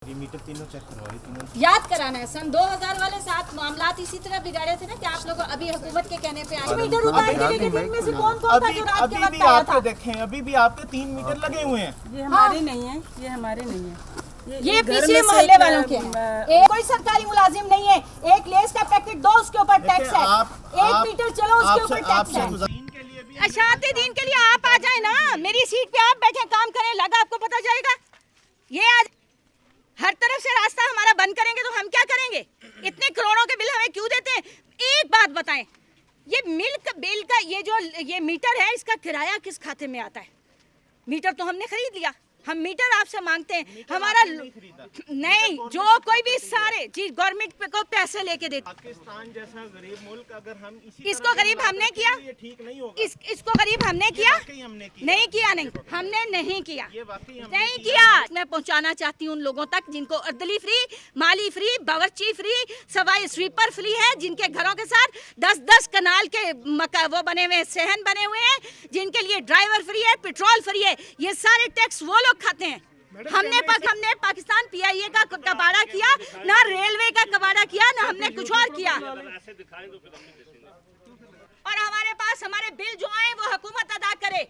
ये मीटर तीनों चेक करवाइए, तीनों याद कराना है। सन 2000 वाले 7 मामलात इसी तरह बिगाड़े थे ना कि आप लोग अभी हुकूमत के कहने पे आए। मीटर उतार के लेके दिन में से कौन कौन था जो रात के वक्त आया था? देखें अभी भी आपके 3 मीटर लगे हुए हैं। ये हमारे नहीं है, ये हमारे नहीं है, ये पिछले मोहल्ले वालों के हैं। कोई सरकारी मुलाजिम नहीं है। एक लेस का पैकेट दो, उसके ऊपर टैक्स है। 1 मीटर चलो, उसके ऊपर टैक्स है। अशाती दीन के लिए आप आ जाए ना, मेरी सीट पे आप बैठे काम करें, लगा आपको पता जाएगा। ये आज हर तरफ से रास्ता हमारा बंद करेंगे तो हम क्या करेंगे? इतने करोड़ों के बिल हमें क्यों देते हैं? एक बात बताएं, ये मिल्क बिल का ये मीटर है, इसका किराया किस खाते में आता है? मीटर तो हमने खरीद लिया, हम मीटर आपसे मांगते हैं, हमारा नहीं जो कोई भी सारे चीज गवर्नमेंट को पैसे लेके देते। पाकिस्तान जैसा गरीब मुल्क अगर हम इसको गरीब हमने किया, ये ठीक नहीं होगा। इसको गरीब हमने किया, नहीं किया, नहीं हमने नहीं किया, नहीं किया। मैं पहुंचाना चाहती हूँ उन लोगों तक जिनको अर्दली फ्री, माली फ्री, बावर्ची फ्री, सवाई स्वीपर फ्री है, जिनके घरों के साथ 10-10 कनाल के वो बने हुए सहन बने हुए हैं, जिनके लिए ड्राइवर फ्री है, पेट्रोल फ्री है। ये सारे टैक्स वो लोग खाते हैं। हमने पाकिस्तान पीआईए का कबाड़ा किया ना, रेलवे का कबाड़ा किया ना, हमने कुछ और किया। और हमारे पास हमारे बिल जो आए वो हुकूमत अदा करे।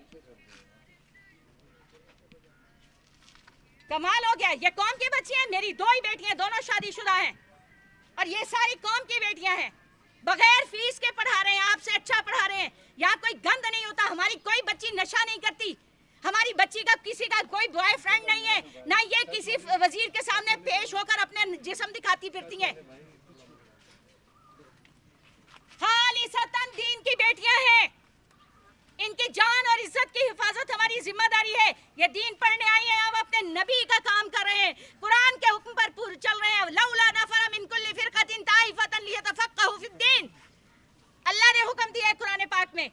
कमाल हो गया। ये कौम की बच्ची हैं, मेरी 2 ही बेटियां, दोनों शादीशुदा हैं, और ये सारी कौम की बेटियां हैं। बगैर फीस के पढ़ा रहे हैं, आपसे अच्छा पढ़ा रहे हैं। यहाँ कोई गंद नहीं होता। हमारी कोई बच्ची नशा नहीं करती। हमारी बच्ची का किसी का कोई बॉयफ्रेंड नहीं है, ना ये किसी वजीर के सामने पेश होकर अपने जिस्म दिखाती फिरती हैं। खालिसतन दीन की बेटियां हैं। इनकी जान और इज्जत की हिफाजत हमारी जिम्मेदारी है। ये दीन पढ़ने आई है, अब अपने नबी का काम कर रहे हैं, कुरान के हुक्म पर पूरे चल रहे हैं। लौला नफर मिन कुल्ली फिरकतिन ताइफतन लियतफक्कहू फिद्दीन, अल्लाह ने हुक्म दिया है कुरान पाक में